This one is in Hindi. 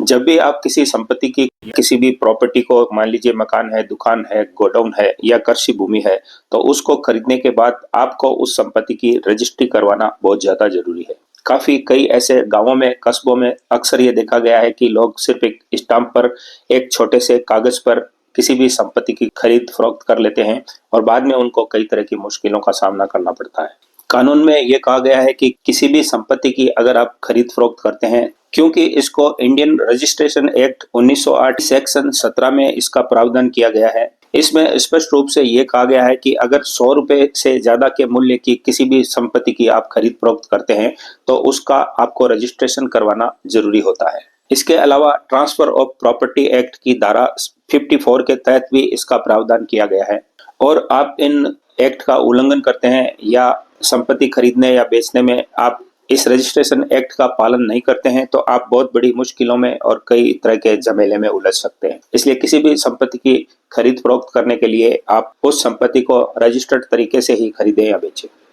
जब भी आप किसी संपत्ति की किसी भी प्रॉपर्टी को मान लीजिए मकान है, दुकान है, गोडाउन है या कृषि भूमि है, तो उसको खरीदने के बाद आपको उस संपत्ति की रजिस्ट्री करवाना बहुत ज़्यादा ज़रूरी है। काफ़ी कई ऐसे गाँवों में, कस्बों में अक्सर ये देखा गया है कि लोग सिर्फ़ एक स्टाम्प पर, एक छोटे से कागज़ पर किसी भी संपत्ति की खरीद-फ़रोख्त कर लेते हैं और बाद में उनको कई तरह की मुश्किलों का सामना करना पड़ता है। कानून में ये कहा गया है कि किसी भी संपत्ति की अगर आप खरीद-फ़रोख्त करते हैं, क्योंकि इसको इंडियन रजिस्ट्रेशन एक्ट 1908 सेक्शन 17 में इसका प्रावधान किया गया है। इसमें स्पष्ट रूप से ये कहा गया है कि अगर ₹100 से ज़्यादा के मूल्य की किसी भी संपत्ति की आप खरीद-फ़रोख्त करते हैं, तो उसका आपको रजिस्ट्रेशन करवाना ज़रूरी होता है। इसके अलावा ट्रांसफ़र ऑफ प्रॉपर्टी एक्ट की धारा 54 के तहत भी इसका प्रावधान किया गया है और आप इन एक्ट का उल्लंघन करते हैं या संपत्ति खरीदने या बेचने में आप इस रजिस्ट्रेशन एक्ट का पालन नहीं करते हैं, तो आप बहुत बड़ी मुश्किलों में और कई तरह के झमेले में उलझ सकते हैं। इसलिए किसी भी संपत्ति की खरीद-फ़रोख्त करने के लिए आप उस संपत्ति को रजिस्टर्ड तरीके से ही खरीदें या बेचें।